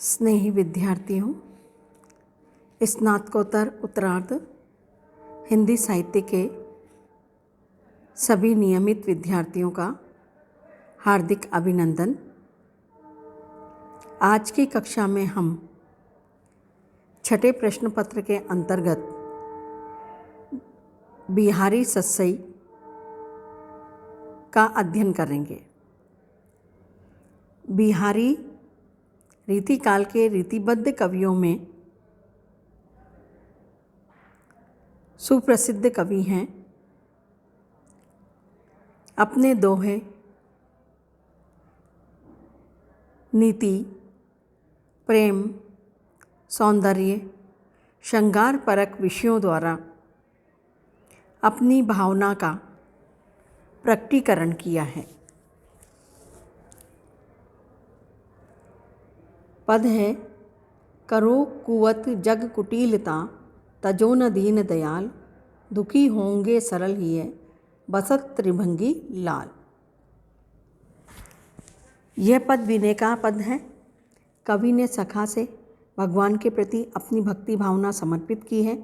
स्नेही विद्यार्थियों, स्नातकोत्तर उत्तरार्ध हिंदी साहित्य के सभी नियमित विद्यार्थियों का हार्दिक अभिनंदन। आज की कक्षा में हम छठे प्रश्न पत्र के अंतर्गत बिहारी सस्सई का अध्ययन करेंगे। बिहारी रीतिकाल के रीतिबद्ध कवियों में सुप्रसिद्ध कवि हैं। अपने दोहे, नीति, प्रेम, सौंदर्य, श्रृंगार परक विषयों द्वारा अपनी भावना का प्रकटीकरण किया है। पद है, करो कुवत जग कुटिलता, तजो न दीन दयाल, दुखी होंगे सरल हिय, बसत त्रिभंगी लाल। यह पद विनय का पद है। कवि ने सखा से भगवान के प्रति अपनी भक्ति भावना समर्पित की है।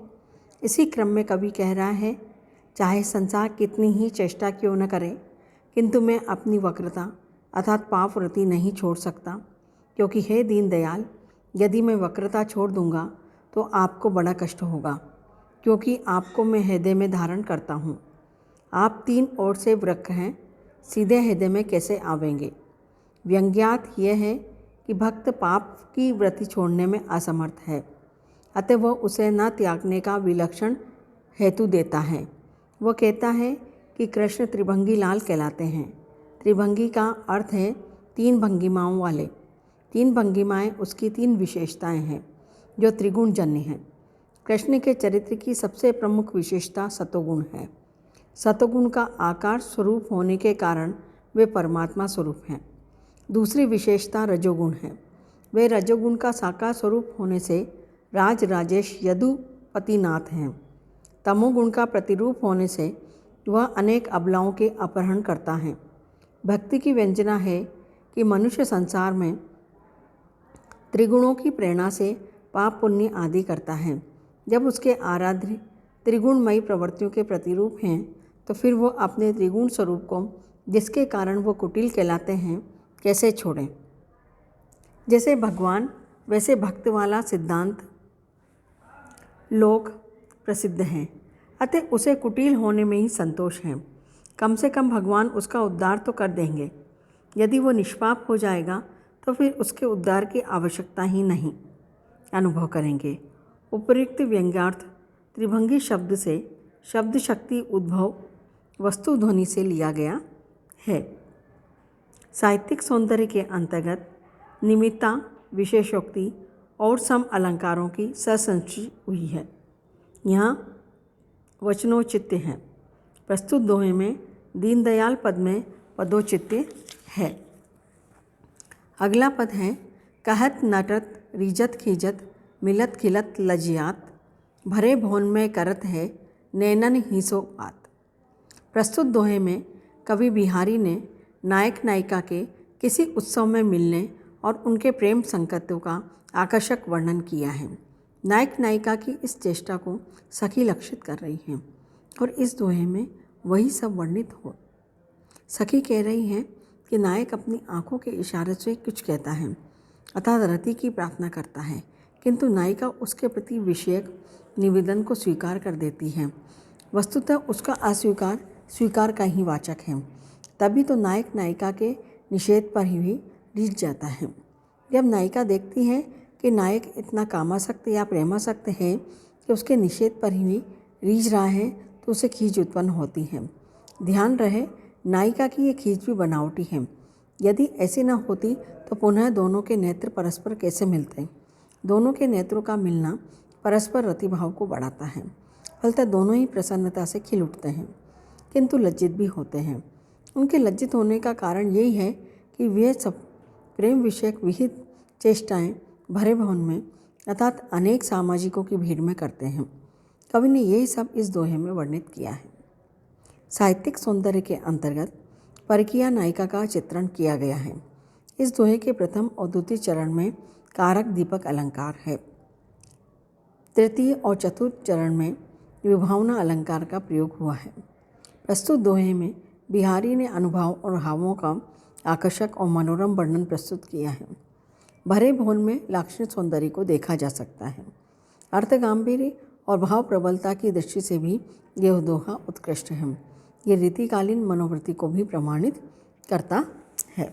इसी क्रम में कवि कह रहा है, चाहे संसार कितनी ही चेष्टा क्यों न करे, किंतु मैं अपनी वक्रता अर्थात पापवृत्ति नहीं छोड़ सकता, क्योंकि हे दीनदयाल, यदि मैं वक्रता छोड़ दूंगा तो आपको बड़ा कष्ट होगा, क्योंकि आपको मैं हृदय में धारण करता हूँ। आप तीन ओर से वक्र हैं, सीधे हृदय में कैसे आवेंगे। व्यंग्यार्थ यह है कि भक्त पाप की वृत्ति छोड़ने में असमर्थ है, अतः वह उसे न त्यागने का विलक्षण हेतु देता है। वह कहता है कि कृष्ण त्रिभंगी लाल कहलाते हैं। त्रिभंगी का अर्थ है तीन भंगिमाओं वाले। तीन भंगिमाएँ उसकी तीन विशेषताएं हैं जो त्रिगुण जन्य हैं। कृष्ण के चरित्र की सबसे प्रमुख विशेषता सतोगुण है। सतोगुण का आकार स्वरूप होने के कारण वे परमात्मा स्वरूप हैं। दूसरी विशेषता रजोगुण है। वे रजोगुण का साकार स्वरूप होने से राज राजेश यदुपतिनाथ हैं। तमोगुण का प्रतिरूप होने से वह अनेक अबलाओं के अपहरण करता है। भक्ति की व्यंजना है कि मनुष्य संसार में त्रिगुणों की प्रेरणा से पाप पुण्य आदि करता है। जब उसके आराध्य त्रिगुणमयी प्रवृत्तियों के प्रतिरूप हैं, तो फिर वो अपने त्रिगुण स्वरूप को, जिसके कारण वो कुटिल कहलाते हैं, कैसे छोड़ें। जैसे भगवान वैसे भक्त वाला सिद्धांत लोक प्रसिद्ध हैं, अतः उसे कुटिल होने में ही संतोष है। कम से कम भगवान उसका उद्धार तो कर देंगे। यदि वो निष्पाप हो जाएगा तो फिर उसके उद्धार की आवश्यकता ही नहीं अनुभव करेंगे। उपयुक्त व्यंग्यार्थ त्रिभंगी शब्द से शब्द शक्ति उद्भव वस्तु ध्वनि से लिया गया है। साहित्यिक सौंदर्य के अंतर्गत निमित्ता, विशेषोक्ति और सम अलंकारों की ससंचित हुई है। यहाँ वचनोचित्य है। प्रस्तुत दोहे में दीनदयाल पद में पदोचित्य है। अगला पद है, कहत नटत रिजत खिजत, मिलत खिलत लजियात, भरे भवन में करत है, नैनन ही सो बात। प्रस्तुत दोहे में कवि बिहारी ने नायक नायिका के किसी उत्सव में मिलने और उनके प्रेम संकेतों का आकर्षक वर्णन किया है। नायक नायिका की इस चेष्टा को सखी लक्षित कर रही हैं और इस दोहे में वही सब वर्णित हो। सखी कह रही हैं कि नायक अपनी आंखों के इशारे से कुछ कहता है, अर्थात रति की प्रार्थना करता है, किंतु नायिका उसके प्रति विषयक निवेदन को स्वीकार कर देती है। वस्तुतः उसका अस्वीकार स्वीकार का ही वाचक है। तभी तो नायक नायिका के निषेध पर ही भी रीझ जाता है। जब नायिका देखती है कि नायक इतना कामासक्त या प्रेमासक्त है कि उसके निषेध पर ही भी रीझ रहा है, तो उसे खींच उत्पन्न होती है। ध्यान रहे, नायिका की ये खींच भी बनावटी है। यदि ऐसी न होती तो पुनः दोनों के नेत्र परस्पर कैसे मिलते। दोनों के नेत्रों का मिलना परस्पर रतिभाव को बढ़ाता है। फलतः दोनों ही प्रसन्नता से खिल उठते हैं, किंतु लज्जित भी होते हैं। उनके लज्जित होने का कारण यही है कि वे सब प्रेम विषयक विहित चेष्टाएँ भरे भवन में अर्थात अनेक सामाजिकों की भीड़ में करते हैं। कवि ने यही सब इस दोहे में वर्णित किया है। साहित्यिक सौंदर्य के अंतर्गत परकीया नायिका का चित्रण किया गया है। इस दोहे के प्रथम और द्वितीय चरण में कारक दीपक अलंकार है। तृतीय और चतुर्थ चरण में विभावना अलंकार का प्रयोग हुआ है। प्रस्तुत दोहे में बिहारी ने अनुभव और भावों का आकर्षक और मनोरम वर्णन प्रस्तुत किया है। भरे भवन में लाक्षणिक सौंदर्य को देखा जा सकता है। अर्थ गांभीर्य और भाव प्रबलता की दृष्टि से भी यह दोहा उत्कृष्ट है। ये रीतिकालीन मनोवृत्ति को भी प्रमाणित करता है।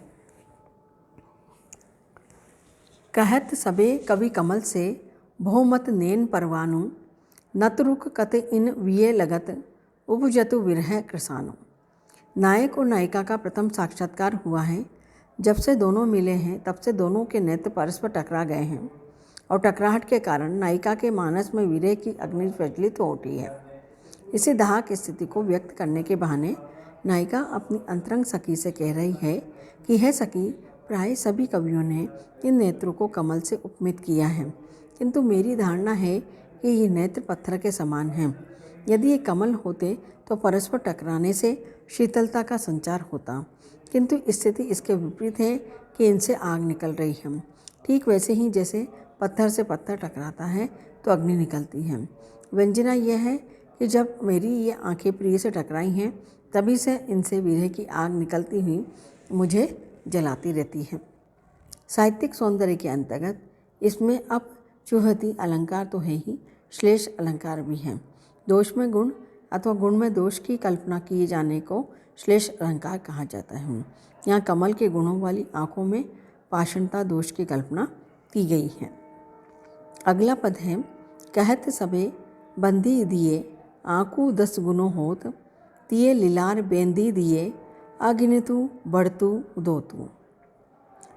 कहत सबे कवि कमल से बहुमत नैन परवानु, नत रुक कत इन विये लगत, उपजतु विरह कृसानु। नायक और नायिका का प्रथम साक्षात्कार हुआ है। जब से दोनों मिले हैं तब से दोनों के नेत्र परस्पर टकरा गए हैं और टकराहट के कारण नायिका के मानस में विरह की अग्नि प्रज्वलित हो उठी है। इसी दाह की स्थिति को व्यक्त करने के बहाने नायिका अपनी अंतरंग सखी से कह रही है कि है सखी, प्राय सभी कवियों ने इन नेत्रों को कमल से उपमित किया है, किंतु मेरी धारणा है कि ये नेत्र पत्थर के समान हैं। यदि ये कमल होते तो परस्पर टकराने से शीतलता का संचार होता, किंतु स्थिति इसके विपरीत है कि इनसे आग निकल रही है। ठीक वैसे ही जैसे पत्थर से पत्थर टकराता है तो अग्नि निकलती है। व्यंजना यह है कि जब मेरी ये आंखें प्रिय से टकराई हैं तभी से इनसे विरह की आग निकलती हुई मुझे जलाती रहती है। साहित्यिक सौंदर्य के अंतर्गत इसमें अब चुहती अलंकार तो है ही, श्लेष अलंकार भी है। दोष में गुण अथवा गुण में दोष की कल्पना किए जाने को श्लेष अलंकार कहा जाता है। यहाँ कमल के गुणों वाली आँखों में पाषाणता दोष की कल्पना की गई है। अगला पद है, कहत सबे बंदी दिए, आँकू 10 गुणों होत, तिये लीलार बेंदी दिए, अगिनतु बढ़तु उदोतु।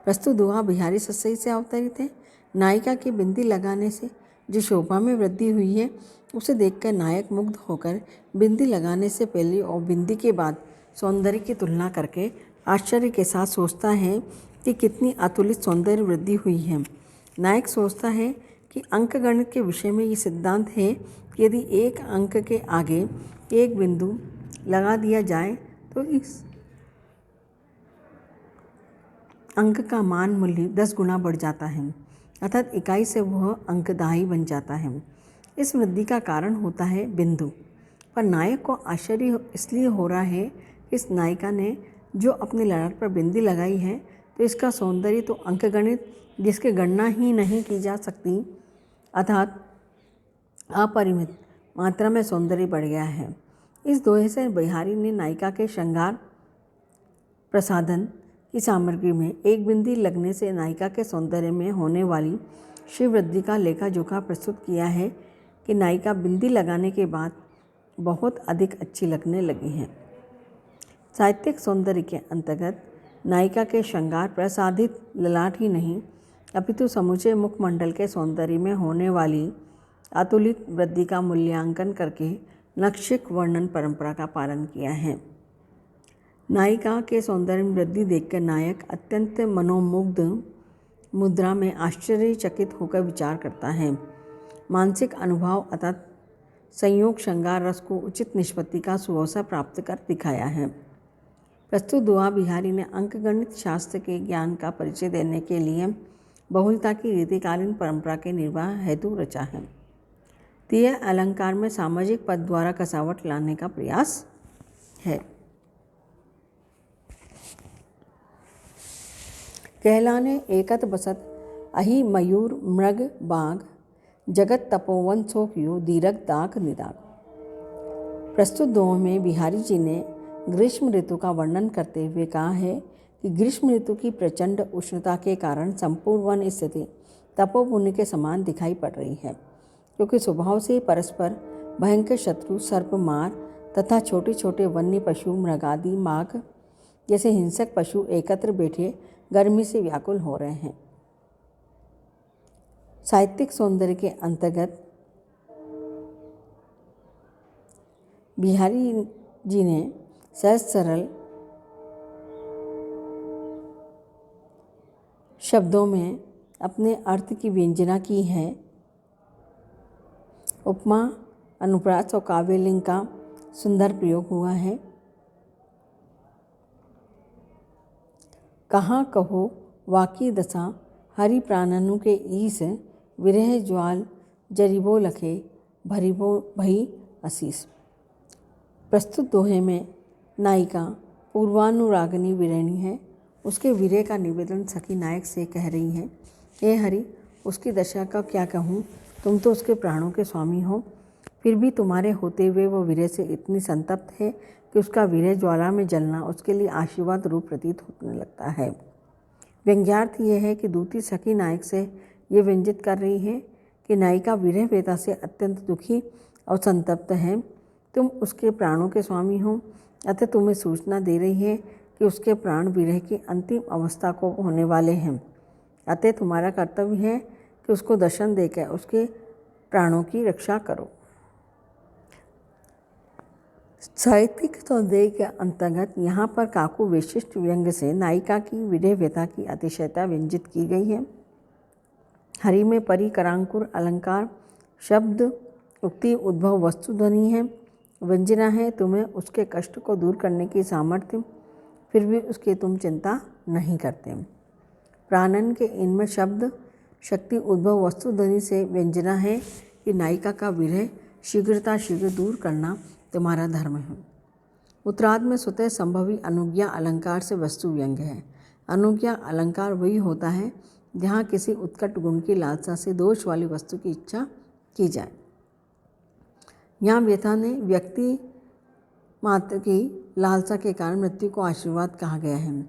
प्रस्तुत दोहा बिहारी सस्सई से अवतरित है। नायिका की बिंदी लगाने से जो शोभा में वृद्धि हुई है उसे देखकर नायक मुग्ध होकर बिंदी लगाने से पहले और बिंदी के बाद सौंदर्य की तुलना करके आश्चर्य के साथ सोचता है कि कितनी अतुलित सौंदर्य वृद्धि हुई है। नायक सोचता है कि अंक गणित के विषय में ये सिद्धांत है कि यदि एक अंक के आगे एक बिंदु लगा दिया जाए तो इस अंक का मान मूल्य 10 गुना बढ़ जाता है, अर्थात इकाई से वह अंकदायी बन जाता है। इस वृद्धि का कारण होता है बिंदु। पर नायक को आश्चर्य इसलिए हो रहा है कि इस नायिका ने जो अपने ललाट पर बिंदी लगाई है तो इसका सौंदर्य तो अंकगणित जिसकी गणना ही नहीं की जा सकती, अर्थात अपरिमित मात्रा में सौंदर्य बढ़ गया है। इस दोहे से बिहारी ने नायिका के श्रृंगार प्रसाधन की सामग्री में एक बिंदी लगने से नायिका के सौंदर्य में होने वाली शिव वृद्धि का लेखा जोखा प्रस्तुत किया है कि नायिका बिंदी लगाने के बाद बहुत अधिक अच्छी लगने लगी है। साहित्यिक सौंदर्य के अंतर्गत नायिका के श्रृंगार प्रसादित ललाट ही नहीं अपितु समूचे मुखमंडल के सौंदर्य में होने वाली अतुलित वृद्धि का मूल्यांकन करके नक्षिक वर्णन परंपरा का पालन किया है। नायिका के सौंदर्य में वृद्धि देखकर नायक अत्यंत मनोमुग्ध मुद्रा में आश्चर्यचकित होकर विचार करता है। मानसिक अनुभव अर्थात संयोग श्रृंगार रस को उचित निष्पत्ति का सुअवसर प्राप्त कर दिखाया है। प्रस्तुत दोहा बिहारी ने अंकगणित शास्त्र के ज्ञान का परिचय देने के लिए बहुलता की रीतिकालीन परंपरा के निर्वाह हेतु रचा है। तिय अलंकार में सामाजिक पद द्वारा कसावट लाने का प्रयास है। कहलाने एकत बसत अहि मयूर मृग बाघ, जगत तपोवन सोकियो दीरघ दाख निदाग। प्रस्तुत दोहों में बिहारी जी ने ग्रीष्म ऋतु का वर्णन करते हुए कहा है कि ग्रीष्म ऋतु की प्रचंड उष्णता के कारण संपूर्ण वन स्थिति तपोवन के समान दिखाई पड़ रही है, क्योंकि स्वभाव से परस्पर भयंकर शत्रु सर्प मार तथा छोटे छोटे वन्य पशु मृगादि माघ जैसे हिंसक पशु एकत्र बैठे गर्मी से व्याकुल हो रहे हैं। साहित्यिक सौंदर्य के अंतर्गत बिहारी जी ने सहज सरल शब्दों में अपने अर्थ की व्यंजना की है। उपमा अनुप्रास और काव्यलिंग का सुंदर प्रयोग हुआ है। कहाँ कहो वाकी दशा हरि प्राणनु के ईस विरह ज्वाल जरिबो लखे भरिबो भई असीस। प्रस्तुत दोहे में नायिका पूर्वानुरागिनी विरहिणी है। उसके विरह का निवेदन सखी नायक से कह रही है, हे हरि, उसकी दशा का क्या कहूँ, तुम तो उसके प्राणों के स्वामी हो, फिर भी तुम्हारे होते हुए वो विरह से इतनी संतप्त है कि उसका विरह ज्वाला में जलना उसके लिए आशीर्वाद रूप प्रतीत होने लगता है। व्यंग्यार्थ यह है कि दूती सखी नायक से ये व्यंजित कर रही है कि नायिका विरह वेदना से अत्यंत दुखी और संतप्त है। तुम उसके प्राणों के स्वामी हो, अतः तुम्हें सूचना दे रही है कि उसके प्राण विरह की अंतिम अवस्था को होने वाले हैं। अतः तुम्हारा कर्तव्य है कि उसको दर्शन देकर उसके प्राणों की रक्षा करो। साहित्यिक सौंदर्य के अंतर्गत यहाँ पर काकू विशिष्ट व्यंग्य से नायिका की विरह व्यथा की अतिशयता व्यंजित की गई है। हरि में परि करांकुर अलंकार शब्द उक्ति उद्भव वस्तु ध्वनि है, व्यंजना है तुम्हें उसके कष्ट को दूर करने की सामर्थ्य, फिर भी उसकी तुम चिंता नहीं करते। प्राणन के इनमें शब्द शक्ति उद्भव वस्तु ध्वनि से व्यंजना है कि नायिका का विरह शीघ्र दूर करना तुम्हारा धर्म है। उत्तरार्ध में स्वतः संभवी अनुज्ञा अलंकार से वस्तु व्यंग्य है। अनुज्ञा अलंकार वही होता है जहाँ किसी उत्कट गुण की लालसा से दोष वाली वस्तु की इच्छा की जाए। यहाँ व्यथा ने व्यक्ति मात्र की लालसा के कारण मृत्यु को आशीर्वाद कहा गया है।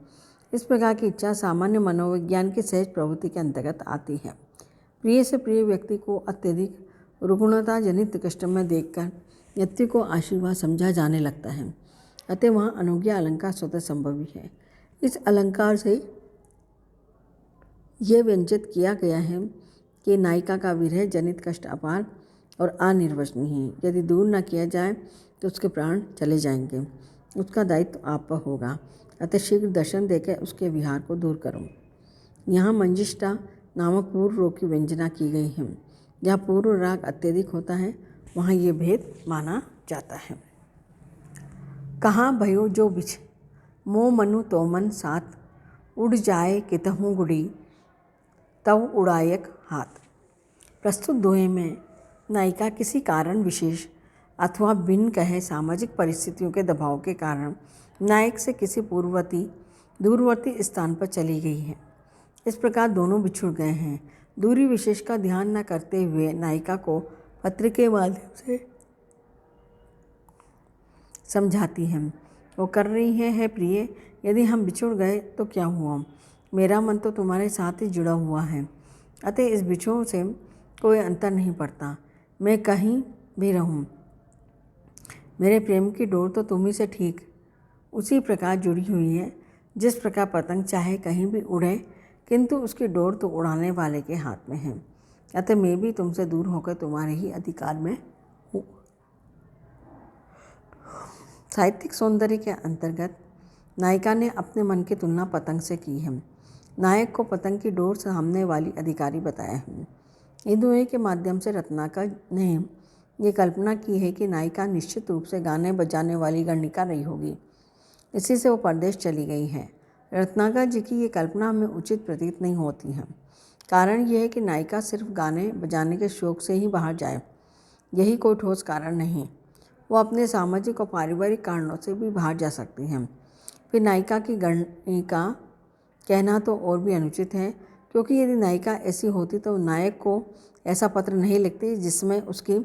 इस प्रकार की इच्छा सामान्य मनोविज्ञान की सहज प्रवृत्ति के अंतर्गत आती है। प्रिय से प्रिय व्यक्ति को अत्यधिक रुग्णता जनित कष्ट में देखकर मृत्यु को आशीर्वाद समझा जाने लगता है। अतः वहाँ अनुज्ञा अलंकार स्वतः संभवी है। इस अलंकार से यह व्यंजित किया गया है कि नायिका का विरह जनित कष्ट अपार और अनिर्वचनीय है। यदि दूर न किया जाए तो उसके प्राण चले जाएंगे, उसका दायित्व आप पर होगा। अतः शीघ्र दर्शन देकर उसके विहार को दूर करो। यहाँ मंजिष्ठा नामक पूर्व रोग की व्यंजना की गई है। जहाँ पूर्व राग अत्यधिक होता है वहाँ ये भेद माना जाता है। कहाँ भयो जो बिछ मोह मनु तो मन साथ उड़ जाए कितहूँ गुड़ी तव उड़ायक हाथ। प्रस्तुत दोहे में नायिका किसी कारण विशेष अथवा बिन कहे सामाजिक परिस्थितियों के दबाव के कारण नायक से किसी दूरवर्ती स्थान पर चली गई है। इस प्रकार दोनों बिछुड़ गए हैं। दूरी विशेष का ध्यान न करते हुए नायिका को पत्र के माध्यम से समझाती है। वो कर रही है प्रिय, यदि हम बिछुड़ गए तो क्या हुआ, मेरा मन तो तुम्हारे साथ ही जुड़ा हुआ है, अतः इस बिछोह से कोई अंतर नहीं पड़ता। मैं कहीं भी रहूं, मेरे प्रेम की डोर तो तुम ही से ठीक उसी प्रकार जुड़ी हुई है जिस प्रकार पतंग चाहे कहीं भी उड़े, किंतु उसकी डोर तो उड़ाने वाले के हाथ में है। अतः मैं भी तुमसे दूर होकर तुम्हारे ही अधिकार में हूँ। साहित्यिक सौंदर्य के अंतर्गत नायिका ने अपने मन की तुलना पतंग से की है। नायक को पतंग की डोर से थामने वाली अधिकारी बताया है। इन दोहे के माध्यम से रत्नाकर ने ये कल्पना की है कि नायिका निश्चित रूप से गाने बजाने वाली गणिका रही होगी, इसी से वो परदेश चली गई है। रत्नाकर जी की ये कल्पना हमें उचित प्रतीत नहीं होती है। कारण यह है कि नायिका सिर्फ गाने बजाने के शौक से ही बाहर जाए, यही कोई ठोस कारण नहीं। वो अपने सामाजिक और पारिवारिक कारणों से भी बाहर जा सकती हैं। फिर नायिका की गणिका कहना तो और भी अनुचित है, क्योंकि यदि नायिका ऐसी होती तो नायक को ऐसा पत्र नहीं लिखती जिसमें उसकी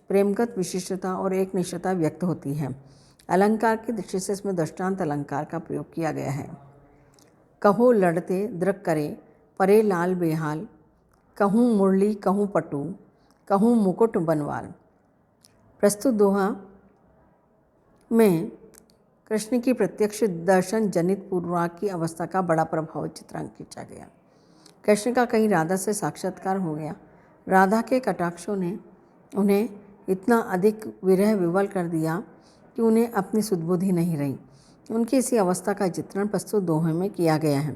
प्रेमगत विशिष्टता और एक निष्ठता व्यक्त होती है। अलंकार की दृष्टि से इसमें दृष्टांत अलंकार का प्रयोग किया गया है। कहो लड़ते दृक करे परे लाल बेहाल, कहूँ मुरली कहूँ पटु कहूँ मुकुट बनवाल। प्रस्तुत दोहा में कृष्ण की प्रत्यक्ष दर्शन जनित पूर्वाग की अवस्था का बड़ा प्रभाव चित्रण खींचा गया। कृष्ण का कहीं राधा से साक्षात्कार हो गया। राधा के कटाक्षों ने उन्हें इतना अधिक विरह विवल कर दिया कि उन्हें अपनी सुदबुद्धि नहीं रही। उनकी इसी अवस्था का चित्रण प्रस्तुत दोहे में किया गया है।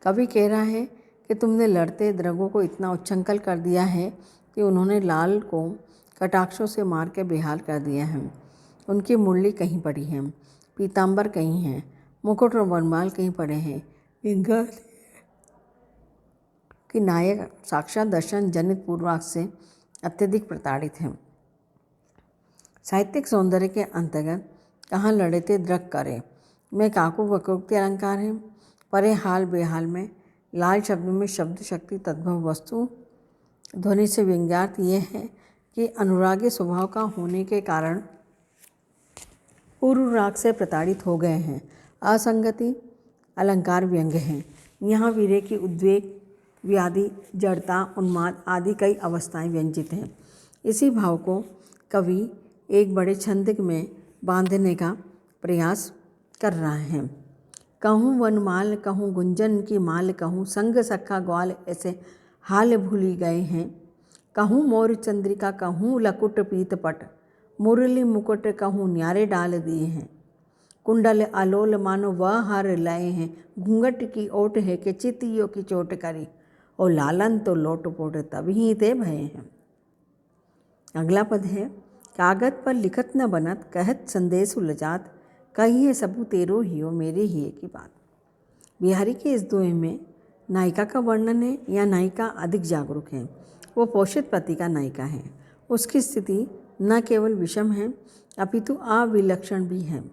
कवि कह रहा है कि तुमने लड़ते द्रगों को इतना उच्छृंखल कर दिया है कि उन्होंने लाल को कटाक्षों से मार के बेहाल कर दिया है। उनकी मुरली कहीं पड़ी है, पीताम्बर कहीं है, मुकुट और वनमाल कहीं पड़े हैं। इनका कि नायक साक्षात दर्शन जनित पूर्वाग्रह से अत्यधिक प्रताड़ित हैं। साहित्यिक सौंदर्य के अंतर्गत कहाँ लड़े थे दृक करे में काकू वक्रोक्ति अलंकार है। परे हाल बेहाल में लाल शब्द में शब्द शक्ति तद्भव वस्तु ध्वनि से व्यंग्यार्थ ये है कि अनुरागी स्वभाव का होने के कारण पूर्व राग से प्रताड़ित हो गए हैं। असंगति अलंकार व्यंग्य हैं। यहाँ वीरे की उद्वेग व्याधि जड़ता उन्माद आदि कई अवस्थाएं व्यंजित हैं। इसी भाव को कवि एक बड़े छंद में बांधने का प्रयास कर रहा है। कहूँ वनमाल कहूँ गुंजन की माल कहूँ संग सखा ग्वाल ऐसे हाल भूली गए हैं। कहूँ मोर चंद्रिका कहूँ लकुट पीतपट मुरली मुकुट कहूँ न्यारे डाल दिए हैं। कुंडल आलोल मानो वह हार लाए हैं। घूंघट की ओट है कि चितियों की चोट करी और लालन तो लोट पोट तभी ते भये हैं। अगला पद है कागज पर लिखत न बनत कहत संदेश उलझात कहिए सबू तेरो हियो मेरे हिये की बात। बिहारी के इस दोहे में नायिका का वर्णन है या नायिका अधिक जागरूक है। वो पोषित पति का नायिका है। उसकी स्थिति न केवल विषम है अपितु अविलक्षण भी है।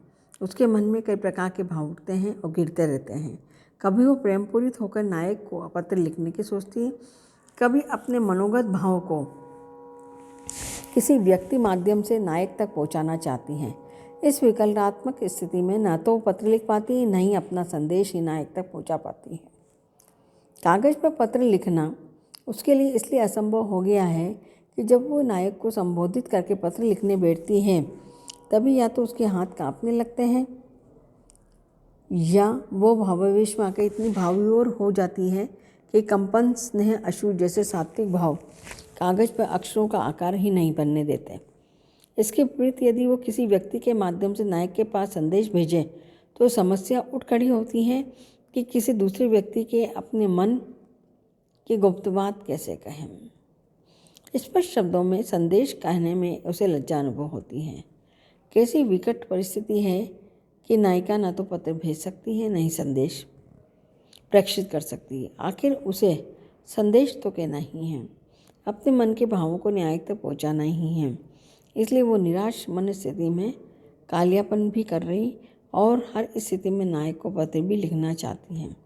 उसके मन में कई प्रकार के भाव उठते हैं और गिरते रहते हैं। कभी वो प्रेम पूरित होकर नायक को पत्र लिखने की सोचती है, कभी अपने मनोगत भाव को किसी व्यक्ति माध्यम से नायक तक पहुंचाना चाहती हैं। इस विकल्पात्मक स्थिति में न तो पत्र लिख पाती है न ही अपना संदेश ही नायक तक पहुंचा पाती है। कागज़ पर पत्र लिखना उसके लिए इसलिए असंभव हो गया है कि जब वो नायक को संबोधित करके पत्र लिखने बैठती है तभी या तो उसके हाथ कांपने लगते हैं या वो भावावेश में आकर इतनी भावविभोर हो जाती है कि कंपन स्नेह अश्रु जैसे सात्विक भाव कागज़ पर अक्षरों का आकार ही नहीं बनने देते। इसके विपरीत यदि वो किसी व्यक्ति के माध्यम से नायक के पास संदेश भेजे तो समस्या उठ खड़ी होती है कि किसी दूसरे व्यक्ति के अपने मन की गुप्त बात कैसे कहें। स्पष्ट शब्दों में संदेश कहने में उसे लज्जा अनुभव होती है। कैसी विकट परिस्थिति है कि नायिका न तो पत्र भेज सकती है न ही संदेश प्रेषित कर सकती है। आखिर उसे संदेश तो कहना ही है, अपने मन के भावों को न्यायिक तक पहुँचाना ही है। इसलिए वो निराश मन स्थिति में कालियापन भी कर रही और हर स्थिति में नायक को पत्र भी लिखना चाहती हैं।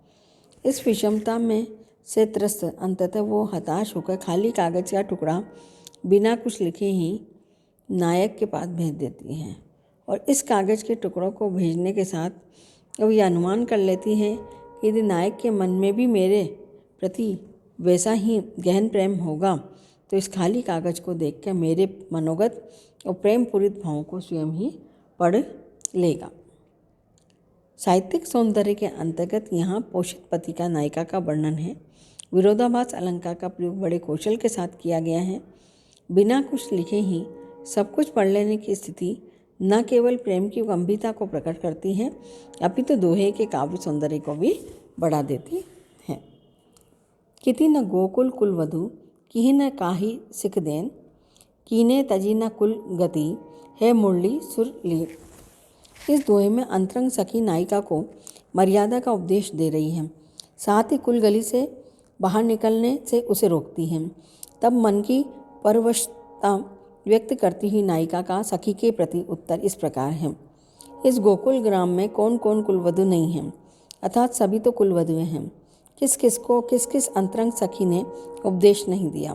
इस विषमता में से त्रस्त अंततः वो हताश होकर खाली कागज़ का टुकड़ा बिना कुछ लिखे ही नायक के पास भेज देती हैं और इस कागज़ के टुकड़ों को भेजने के साथ वो ये अनुमान कर लेती हैं कि यदि नायक के मन में भी मेरे प्रति वैसा ही गहन प्रेम होगा तो इस खाली कागज़ को देखकर मेरे मनोगत और प्रेम पूरित भावों को स्वयं ही पढ़ लेगा। साहित्यिक सौंदर्य के अंतर्गत यहाँ पोषित पति का नायिका का वर्णन है। विरोधाभास अलंकार का प्रयोग बड़े कौशल के साथ किया गया है। बिना कुछ लिखे ही सब कुछ पढ़ लेने की स्थिति न केवल प्रेम की गंभीरता को प्रकट करती है अपितु दोहे के काव्य सौंदर्य को भी बढ़ा देती है। किति न गोकुल कुलवधु किहि न काही सिख देन कीने तजी न कुल गति है मुरली सुर ली। इस दोहे में अंतरंग सखी नायिका को मर्यादा का उपदेश दे रही है, साथ ही कुल गली से बाहर निकलने से उसे रोकती है। तब मन की परवशता व्यक्त करती हुई नायिका का सखी के प्रति उत्तर इस प्रकार है। इस गोकुल ग्राम में कौन कौन कुलवधु नहीं है, अर्थात सभी तो कुलवधुएं हैं। किस किस को किस किस अंतरंग सखी ने उपदेश नहीं दिया,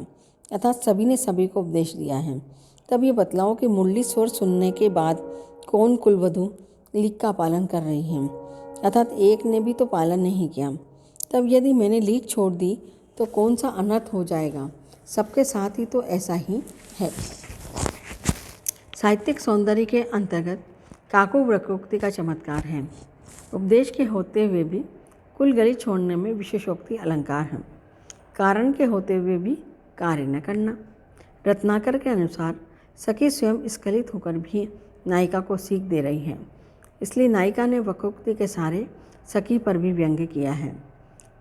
अर्थात सभी ने सभी को उपदेश दिया है। तब ये बतलाओ कि मुरली स्वर सुनने के बाद कौन कुलवधु लीक का पालन कर रही है, अर्थात एक ने भी तो पालन नहीं किया। तब यदि मैंने लीक छोड़ दी तो कौन सा अनर्थ हो जाएगा, सबके साथ ही तो ऐसा ही है। साहित्यिक सौंदर्य के अंतर्गत काको वक्रोक्ति का चमत्कार है। उपदेश के होते हुए भी कुल गली छोड़ने में विशेषोक्ति अलंकार है। कारण के होते हुए भी कार्य न करना। रत्नाकर के अनुसार सखी स्वयं स्खलित होकर भी नायिका को सीख दे रही है, इसलिए नायिका ने वक्रोक्ति के सहारे सखी पर भी व्यंग्य किया है।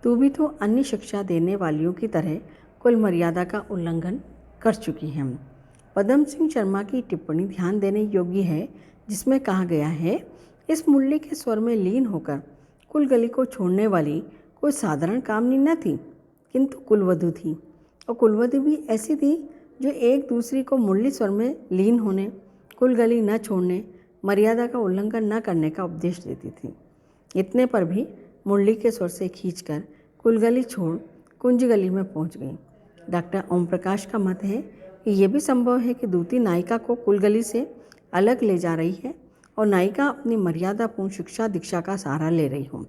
तू भी तो अन्य शिक्षा देने वालियों की तरह कुल मर्यादा का उल्लंघन कर चुकी है। पदम सिंह शर्मा की टिप्पणी ध्यान देने योग्य है, जिसमें कहा गया है, इस मुरली के स्वर में लीन होकर कुल गली को छोड़ने वाली कोई साधारण कामनी न थी। किंतु कुलवधू थी, और कुलवधू भी ऐसी थी जो एक दूसरी को मुरली स्वर में लीन होने, कुलगली न छोड़ने, मर्यादा का उल्लंघन न करने का उपदेश देती थी। इतने पर भी मुरली के स्वर से खींचकर कुलगली छोड़ कुंज गली में पहुंच गई। डॉक्टर ओम प्रकाश का मत है कि यह भी संभव है कि दूती नायिका को कुलगली से अलग ले जा रही है और नायिका अपनी मर्यादापूर्ण शिक्षा दीक्षा का सहारा ले रही हो।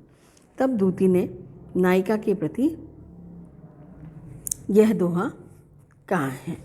तब दूती ने नायिका के प्रति यह दोहा कहा है।